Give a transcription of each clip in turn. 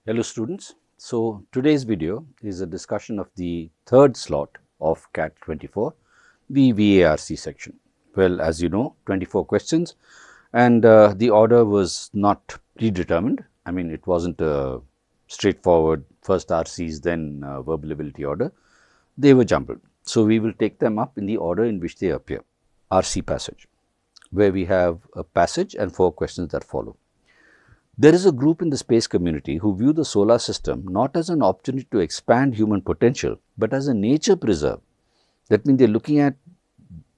Hello students. So today's video is a discussion of the third slot of CAT 24, the VARC section. Well, as you know, 24 questions and the order was not predetermined. I mean, it wasn't a straightforward first RCs then verbal ability order. They were jumbled. So we will take them up in the order in which they appear. RC passage, where we have a passage and 4 questions that follow. There is a group in the space community who view the solar system not as an opportunity to expand human potential, but as a nature preserve. That means they're looking at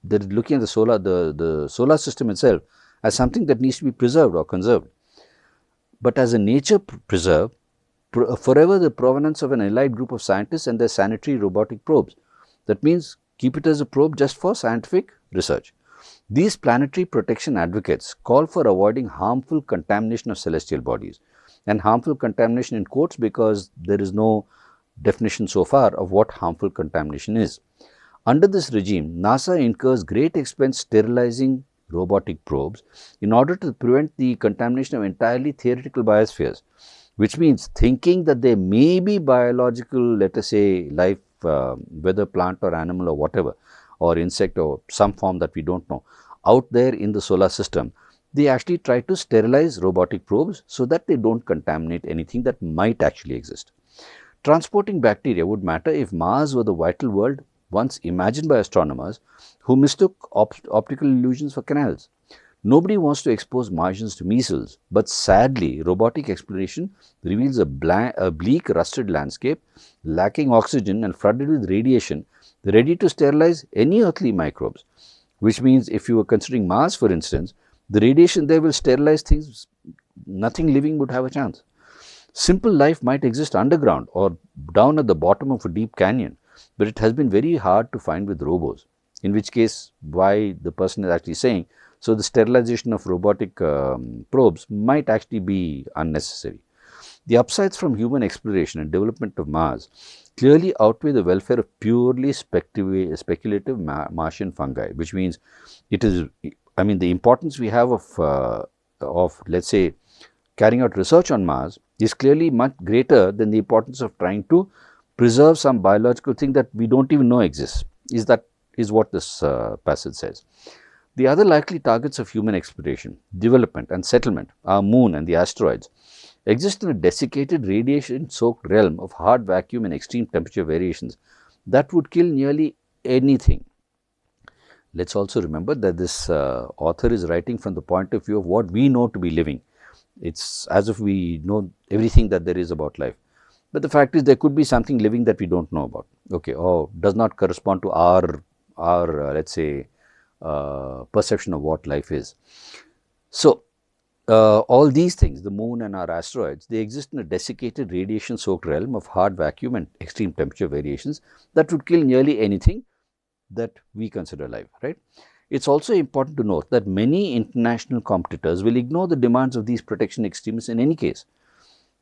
the solar system itself as something that needs to be preserved or conserved. But as a nature preserve, forever the provenance of an allied group of scientists and their sanitary robotic probes. That means keep it as a probe just for scientific research. These planetary protection advocates call for avoiding harmful contamination of celestial bodies, and harmful contamination in quotes because there is no definition so far of what harmful contamination is. Under this regime, NASA incurs great expense sterilizing robotic probes in order to prevent the contamination of entirely theoretical biospheres, which means thinking that there may be biological, let us say, life, whether plant or animal or whatever, or insect or some form that we don't know, out there in the solar system, they actually try to sterilize robotic probes so that they don't contaminate anything that might actually exist. Transporting bacteria would matter if Mars were the vital world once imagined by astronomers who mistook optical illusions for canals. Nobody wants to expose Martians to measles, but sadly, robotic exploration reveals a bleak, rusted landscape, lacking oxygen and flooded with radiation, ready to sterilize any earthly microbes. Which means if you were considering Mars, for instance, the radiation there will sterilize things, nothing living would have a chance. Simple life might exist underground or down at the bottom of a deep canyon, but it has been very hard to find with robos, in which case why the person is actually saying, so the sterilization of robotic probes might actually be unnecessary. The upsides from human exploration and development of Mars clearly outweigh the welfare of purely speculative Martian fungi, which means it is, I mean, the importance we have of let's say carrying out research on Mars is clearly much greater than the importance of trying to preserve some biological thing that we don't even know exists. Is what this passage says. The other likely targets of human exploration, development and settlement are Moon and the asteroids, exist in a desiccated radiation-soaked realm of hard vacuum and extreme temperature variations that would kill nearly anything. Let's also remember that this author is writing from the point of view of what we know to be living. It's as if we know everything that there is about life. But the fact is there could be something living that we don't know about, okay, or does not correspond to our let's say, perception of what life is. So, all these things, the Moon and our asteroids, they exist in a desiccated radiation-soaked realm of hard vacuum and extreme temperature variations that would kill nearly anything that we consider life, right? It's also important to note that many international competitors will ignore the demands of these protection extremists in any case.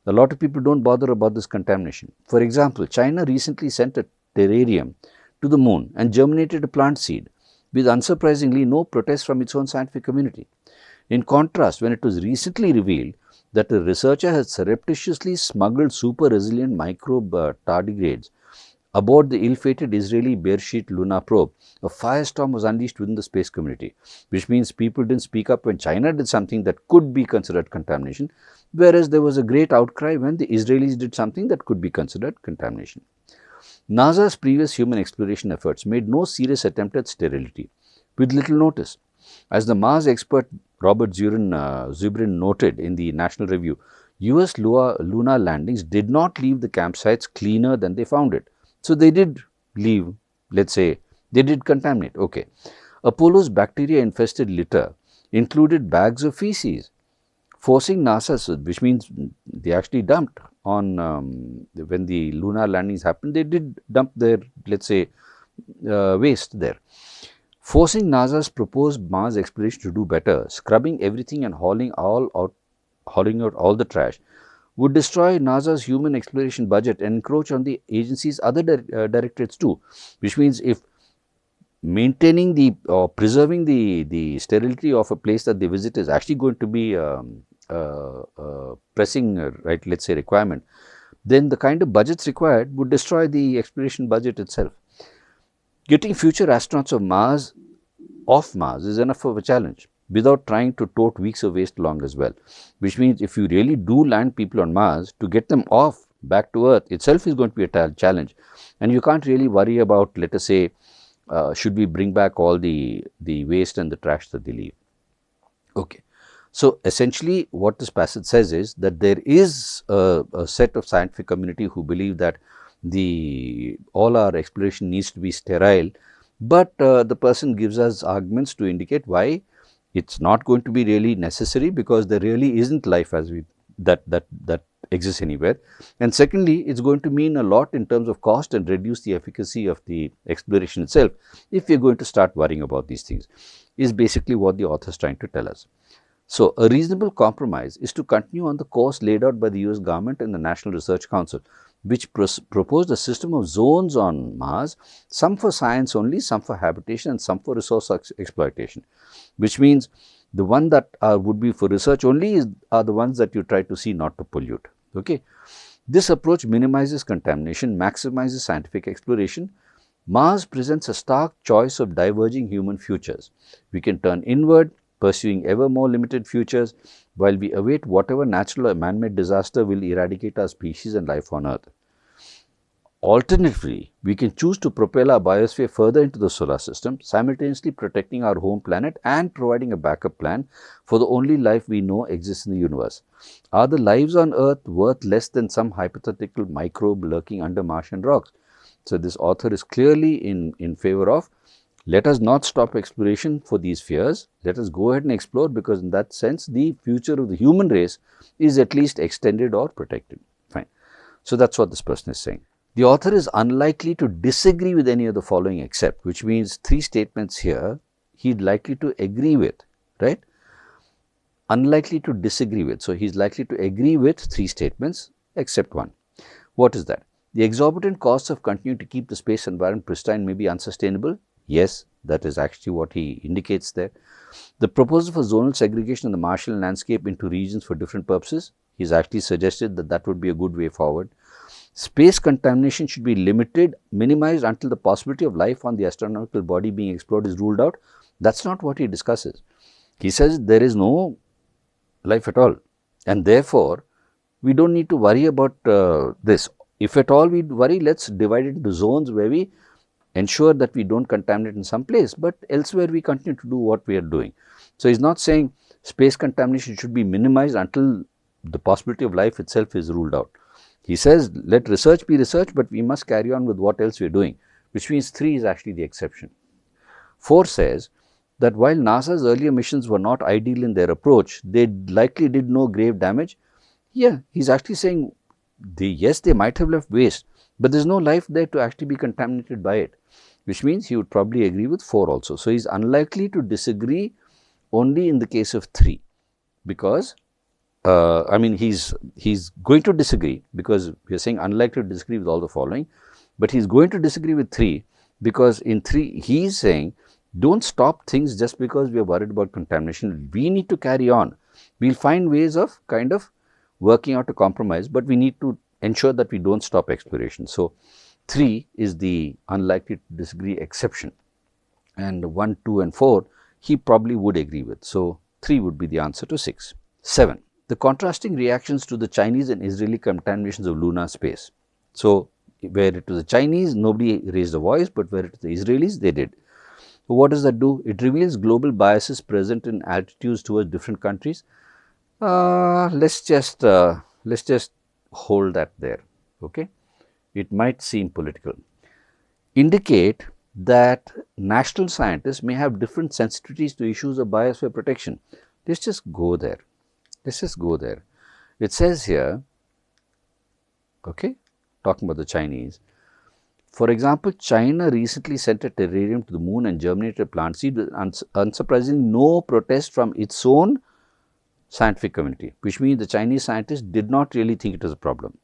A lot of people don't bother about this contamination. For example, China recently sent a terrarium to the Moon and germinated a plant seed with unsurprisingly no protest from its own scientific community. In contrast, when it was recently revealed that a researcher had surreptitiously smuggled super resilient microbe tardigrades aboard the ill-fated Israeli Beresheet Luna probe, a firestorm was unleashed within the space community, which means people didn't speak up when China did something that could be considered contamination, whereas there was a great outcry when the Israelis did something that could be considered contamination. NASA's previous human exploration efforts made no serious attempt at sterility, with little notice. As the Mars expert Robert Zubrin noted in the National Review, US lunar landings did not leave the campsites cleaner than they found it. So they did leave, let's say, they did contaminate, okay. Apollo's bacteria-infested litter included bags of feces, forcing NASA, which means they actually dumped on, when the lunar landings happened, they did dump their, let's say, waste there. Forcing NASA's proposed Mars exploration to do better, scrubbing everything and hauling out all the trash, would destroy NASA's human exploration budget and encroach on the agency's other directorates too, which means if maintaining the or preserving the sterility of a place that they visit is actually going to be pressing, right, let's say requirement, then the kind of budgets required would destroy the exploration budget itself. Getting future astronauts off Mars is enough of a challenge without trying to tote weeks of waste along as well, which means if you really do land people on Mars, to get them off back to Earth itself is going to be a challenge, and you can't really worry about, let us say, should we bring back all the waste and the trash that they leave. Okay. So, essentially what this passage says is that there is a set of scientific community who believe that all our exploration needs to be sterile, but the person gives us arguments to indicate why it's not going to be really necessary, because there really isn't life as that exists anywhere. And secondly, it's going to mean a lot in terms of cost and reduce the efficacy of the exploration itself if we're going to start worrying about these things, is basically what the author is trying to tell us. So, a reasonable compromise is to continue on the course laid out by the US government and the National Research Council, which proposed a system of zones on Mars, some for science only, some for habitation, and some for resource exploitation, which means the one that would be for research only are the ones that you try to see not to pollute. Okay. This approach minimizes contamination, maximizes scientific exploration. Mars presents a stark choice of diverging human futures. We can turn inward, pursuing ever more limited futures, while we await whatever natural or man-made disaster will eradicate our species and life on Earth. Alternatively, we can choose to propel our biosphere further into the solar system, simultaneously protecting our home planet and providing a backup plan for the only life we know exists in the universe. Are the lives on Earth worth less than some hypothetical microbe lurking under Martian rocks? So, this author is clearly in favor of, let us not stop exploration for these fears. Let us go ahead and explore, because in that sense, the future of the human race is at least extended or protected. Fine. So, that's what this person is saying. The author is unlikely to disagree with any of the following except, which means 3 statements here he'd likely to agree with, right? Unlikely to disagree with. So, he's likely to agree with 3 statements except one. What is that? The exorbitant costs of continuing to keep the space environment pristine may be unsustainable. Yes, that is actually what he indicates there. The proposal for zonal segregation of the Martian landscape into regions for different purposes, he's actually suggested that that would be a good way forward. Space contamination should be limited, minimized until the possibility of life on the astronomical body being explored is ruled out. That's not what he discusses. He says there is no life at all, and therefore, we don't need to worry about this. If at all we worry, let's divide it into zones where we ensure that we don't contaminate in some place, but elsewhere we continue to do what we are doing. So, he's not saying space contamination should be minimized until the possibility of life itself is ruled out. He says, let research be research, but we must carry on with what else we are doing, which means 3 is actually the exception. 4 says that while NASA's earlier missions were not ideal in their approach, they likely did no grave damage. Yeah, he's actually saying, yes, they might have left waste, but there is no life there to actually be contaminated by it, which means he would probably agree with 4 also. So, he is unlikely to disagree only in the case of 3, because I mean, he's going to disagree, because we are saying unlikely to disagree with all the following, but he's going to disagree with 3, because in 3 he is saying don't stop things just because we are worried about contamination. We need to carry on. We'll find ways of kind of working out a compromise, but we need to ensure that we don't stop exploration. So, 3 is the unlikely to disagree exception, and 1, 2 and 4 he probably would agree with. So, 3 would be the answer to 6. 7. The contrasting reactions to the Chinese and Israeli contaminations of lunar space. So, where it was the Chinese, nobody raised a voice, but where it was the Israelis, they did. So, what does that do? It reveals global biases present in attitudes towards different countries. Let's just hold that there. Okay, it might seem political. Indicate that national scientists may have different sensitivities to issues of biosphere protection. Let's just go there. Let's just go there. It says here, okay, talking about the Chinese. For example, China recently sent a terrarium to the moon and germinated a plant seed with unsurprisingly no protest from its own scientific community, which means the Chinese scientists did not really think it was a problem.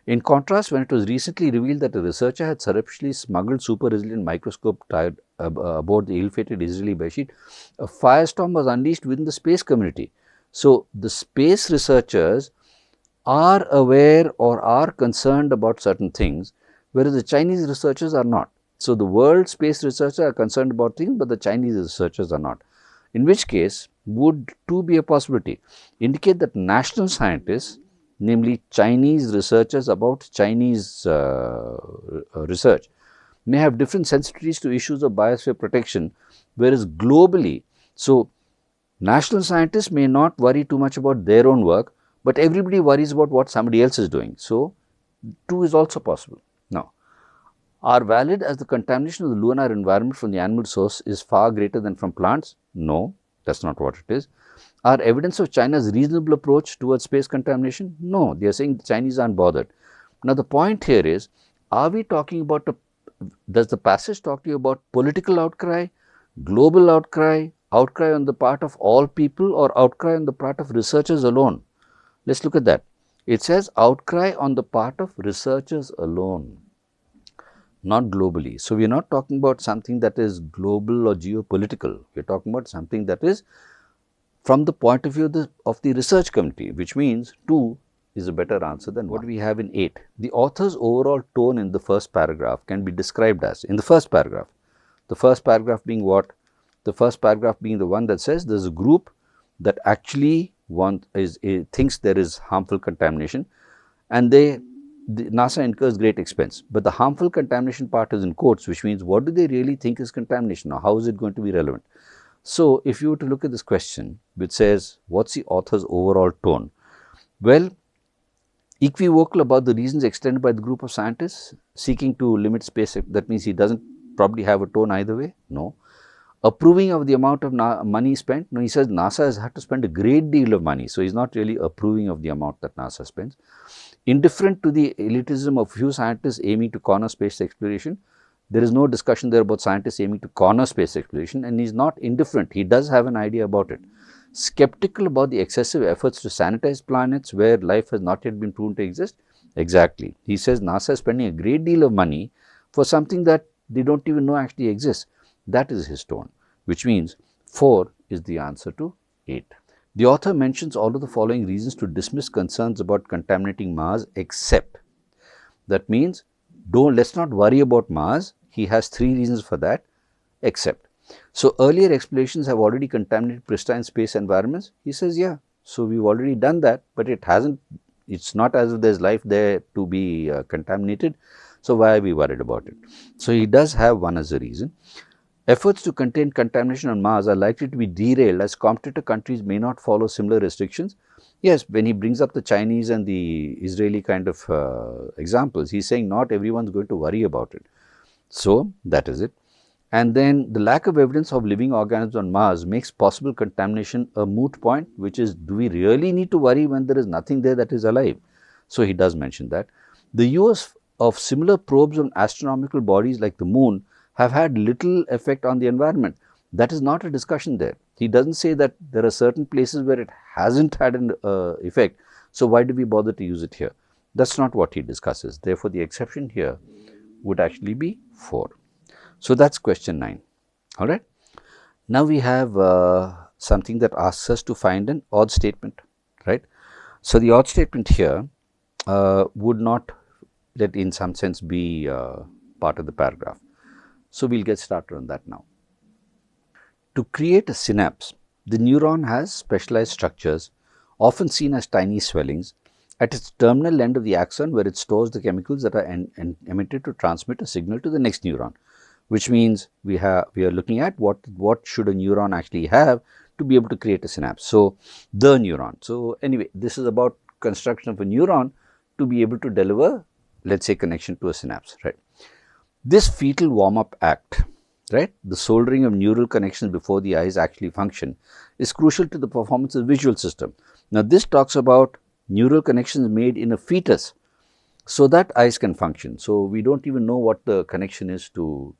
In contrast, when it was recently revealed that a researcher had surreptitiously smuggled super resilient microscope tied aboard the ill-fated Israeli bedsheet, a firestorm was unleashed within the space community. So, the space researchers are aware or are concerned about certain things, whereas the Chinese researchers are not. So, the world space researchers are concerned about things, but the Chinese researchers are not. In which case, would two be a possibility? Indicate that national scientists, namely Chinese researchers about Chinese research, may have different sensitivities to issues of biosphere protection, whereas globally, so national scientists may not worry too much about their own work, but everybody worries about what somebody else is doing. So, 2 is also possible. Now, are valid as the contamination of the lunar environment from the animal source is far greater than from plants? No, that is not what it is. Are evidence of China's reasonable approach towards space contamination? No, they are saying the Chinese aren't bothered. Now, the point here is, are we talking about does the passage talk to you about political outcry, global outcry, outcry on the part of all people, or outcry on the part of researchers alone? Let us look at that. It says outcry on the part of researchers alone, not globally. So, we are not talking about something that is global or geopolitical. We are talking about something that is from the point of view of the research community, which means 2 is a better answer than what we have in 8. The author's overall tone in the first paragraph can be described as, in the first paragraph being what? The first paragraph being the one that says there is a group that actually thinks there is harmful contamination, and the NASA incurs great expense. But the harmful contamination part is in quotes, which means what do they really think is contamination, or how is it going to be relevant? So, if you were to look at this question which says what is the author's overall tone? Well, equivocal about the reasons extended by the group of scientists seeking to limit space, that means he does not probably have a tone either way? No. Approving of the amount of money spent? No, he says NASA has had to spend a great deal of money. So, he is not really approving of the amount that NASA spends. Indifferent to the elitism of few scientists aiming to corner space exploration. There is no discussion there about scientists aiming to corner space exploration, and he is not indifferent. He does have an idea about it. Skeptical about the excessive efforts to sanitize planets where life has not yet been proven to exist? Exactly. He says NASA is spending a great deal of money for something that they do not even know actually exists. That is his tone, which means 4 is the answer to 8. The author mentions all of the following reasons to dismiss concerns about contaminating Mars except. That means, let's not worry about Mars. He has 3 reasons for that, except. So, earlier explorations have already contaminated pristine space environments. He says, yeah, so we've already done that, but it's not as if there's life there to be contaminated. So, why are we worried about it? So, he does have one as a reason. Efforts to contain contamination on Mars are likely to be derailed as competitor countries may not follow similar restrictions. Yes, when he brings up the Chinese and the Israeli kind of examples, he is saying not everyone is going to worry about it. So, that is it. And then the lack of evidence of living organisms on Mars makes possible contamination a moot point, which is, do we really need to worry when there is nothing there that is alive? So, he does mention that. The use of similar probes on astronomical bodies like the moon have had little effect on the environment. That is not a discussion there. He does not say that there are certain places where it has not had an effect. So, why do we bother to use it here? That is not what he discusses. Therefore, the exception here would actually be 4. So, that is question 9. All right. Now, we have something that asks us to find an odd statement, right. So, the odd statement here would not, let in some sense, be part of the paragraph. So, we will get started on that now. To create a synapse, the neuron has specialized structures, often seen as tiny swellings, at its terminal end of the axon where it stores the chemicals that are emitted to transmit a signal to the next neuron, which means we are looking at what should a neuron actually have to be able to create a synapse. So, the neuron. So, anyway, this is about construction of a neuron to be able to deliver, let us say, connection to a synapse, right. This fetal warm-up act, right, the soldering of neural connections before the eyes actually function, is crucial to the performance of the visual system. Now, this talks about neural connections made in a fetus so that eyes can function. So, we do not even know what the connection is to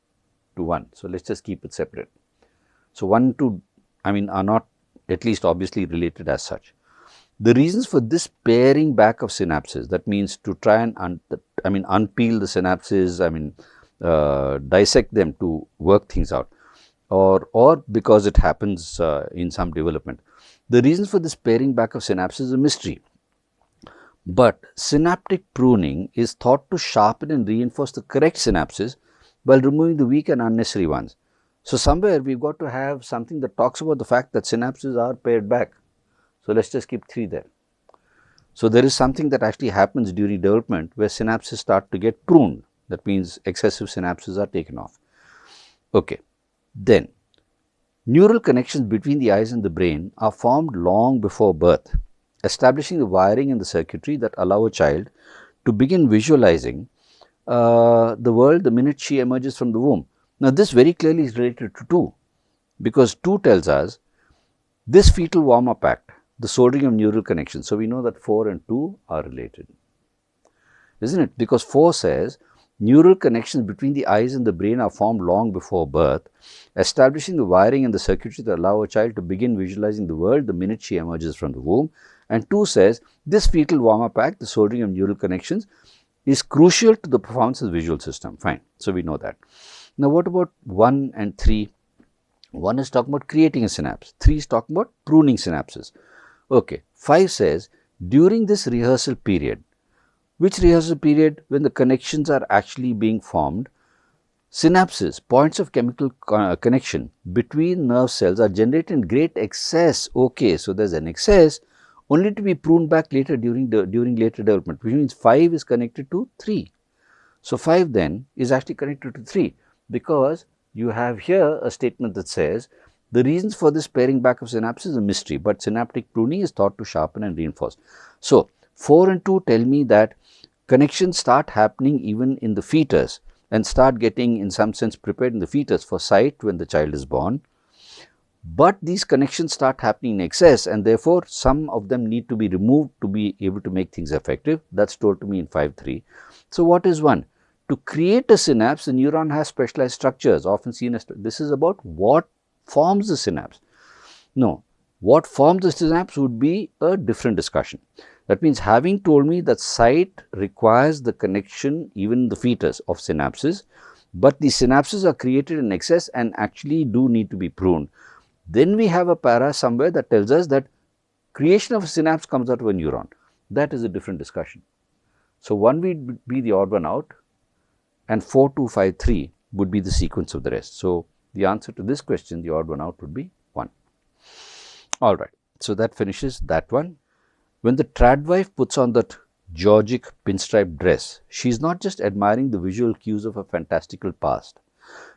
1. So, let us just keep it separate. So, 1 and 2, are not at least obviously related as such. The reasons for this paring back of synapses, that means to try and unpeel the synapses, dissect them to work things out, or because it happens in some development. The reason for this paring back of synapses is a mystery. But synaptic pruning is thought to sharpen and reinforce the correct synapses while removing the weak and unnecessary ones. So, somewhere we've got to have something that talks about the fact that synapses are pared back. So, let's just keep 3 there. So, there is something that actually happens during development where synapses start to get pruned. That means excessive synapses are taken off. Okay. Then, neural connections between the eyes and the brain are formed long before birth, establishing the wiring and the circuitry that allow a child to begin visualizing the world the minute she emerges from the womb. Now, this very clearly is related to 2, because 2 tells us this fetal warm-up act, the soldering of neural connections. So, we know that 4 and 2 are related, isn't it? Because 4 says neural connections between the eyes and the brain are formed long before birth, establishing the wiring and the circuitry that allow a child to begin visualizing the world the minute she emerges from the womb. And 2 says this fetal warm-up act, the soldering of neural connections, is crucial to the performance of the visual system. Fine. So, we know that. Now, what about 1 and 3? 1 is talking about creating a synapse. 3 is talking about pruning synapses. Okay. 5 says during this rehearsal period, which rehearsal period? When the connections are actually being formed, synapses, points of chemical connection between nerve cells are generated in great excess. Okay. So, there is an excess only to be pruned back later during later development, which means 5 is connected to 3. So, 5 then is actually connected to 3, because you have here a statement that says the reasons for this paring back of synapses is a mystery, but synaptic pruning is thought to sharpen and reinforce. So, 4 and 2 tell me that connections start happening even in the fetus and start getting in some sense prepared in the fetus for sight when the child is born. But these connections start happening in excess, and therefore, some of them need to be removed to be able to make things effective. That is told to me in 5.3. So, what is 1? To create a synapse, the neuron has specialized structures often seen as, this is about what forms the synapse. No, what forms the synapse would be a different discussion. That means, having told me that sight requires the connection even in the fetus of synapses, but the synapses are created in excess and actually do need to be pruned. Then we have a para somewhere that tells us that creation of a synapse comes out of a neuron. That is a different discussion. So, 1 would be the odd one out, and 4, 2, 5, 3 would be the sequence of the rest. So, the answer to this question, the odd one out, would be 1. All right. So, that finishes that one. When the trad wife puts on that Georgic pinstripe dress, she is not just admiring the visual cues of a fantastical past.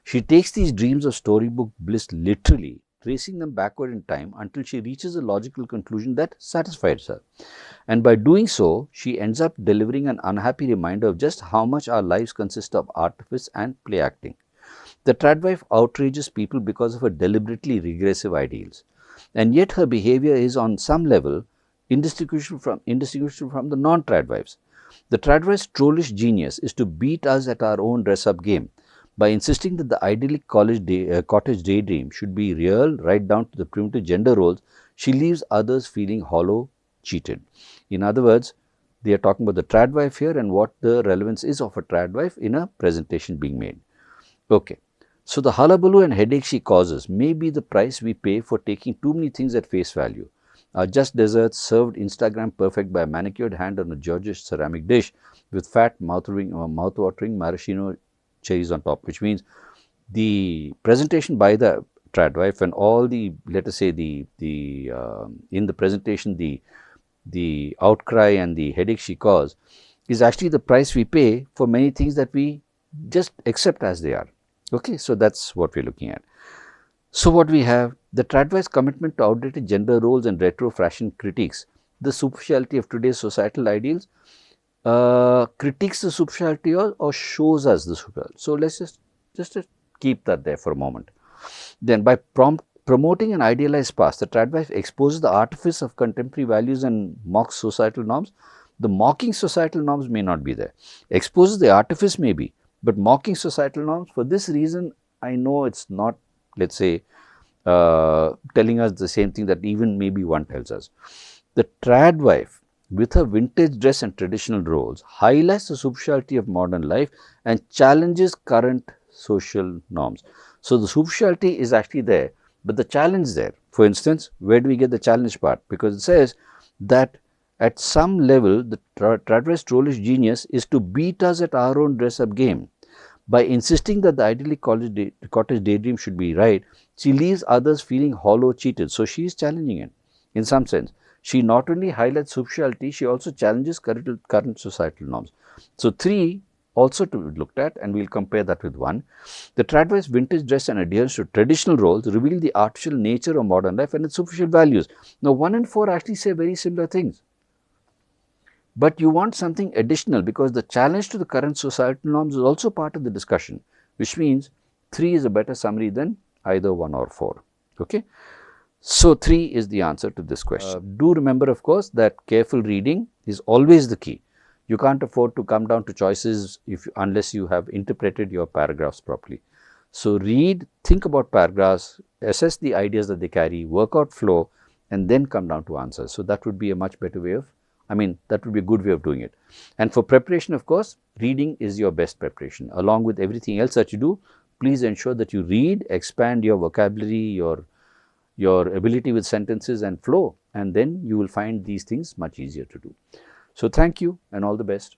She takes these dreams of storybook bliss literally, tracing them backward in time until she reaches a logical conclusion that satisfies her. And by doing so, she ends up delivering an unhappy reminder of just how much our lives consist of artifice and play acting. The trad wife outrages people because of her deliberately regressive ideals, and yet her behavior is on some level indistinguishable from the non-trad wives. The trad wife's trollish genius is to beat us at our own dress-up game by insisting that the idyllic cottage daydream should be real right down to the primitive gender roles. She leaves others feeling hollow, cheated. In other words, they are talking about the trad wife here and what the relevance is of a trad wife in a presentation being made. Okay. So, the hullabaloo and headache she causes may be the price we pay for taking too many things at face value. Our just desserts served Instagram perfect by a manicured hand on a Georgian ceramic dish with fat mouth-watering maraschino cherries on top, which means the presentation by the trad wife and all the, let us say, in the presentation, the outcry and the headache she caused is actually the price we pay for many things that we just accept as they are. Okay, so that's what we're looking at. So, what we have, the trad wife's commitment to outdated gender roles and retro fashion critiques the superficiality of today's societal ideals, critiques the superficiality or shows us the superficiality. So, let's just keep that there for a moment. Then, by promoting an idealized past, the trad wife exposes the artifice of contemporary values and mocks societal norms. The mocking societal norms may not be there. Exposes the artifice may be, but mocking societal norms, for this reason, I know it's not, let's say, telling us the same thing that even maybe one tells us. The trad wife, with her vintage dress and traditional roles, highlights the superficiality of modern life and challenges current social norms. So, the superficiality is actually there, But the challenge there, for instance, where do we get the challenge part? Because it says that at some level, the Tradwest trollish genius is to beat us at our own dress-up game. By insisting that the idyllic cottage daydream should be right, she leaves others feeling hollow, cheated. So she is challenging it in some sense. She not only highlights superficiality, she also challenges current societal norms. So 3 also to be looked at, and we will compare that with 1. The Tradwest vintage dress and adherence to traditional roles reveal the artificial nature of modern life and its superficial values. Now 1 and 4 actually say very similar things. But you want something additional because the challenge to the current societal norms is also part of the discussion, which means 3 is a better summary than either 1 or 4. Okay? So 3 is the answer to this question. Do remember, of course, that careful reading is always the key. You can't afford to come down to choices unless you have interpreted your paragraphs properly. So read, think about paragraphs, assess the ideas that they carry, work out flow, and then come down to answers. So that would be a much better way of, that would be a good way of doing it. And for preparation, of course, reading is your best preparation. Along with everything else that you do, please ensure that you read, expand your vocabulary, your ability with sentences and flow, and then you will find these things much easier to do. So thank you and all the best.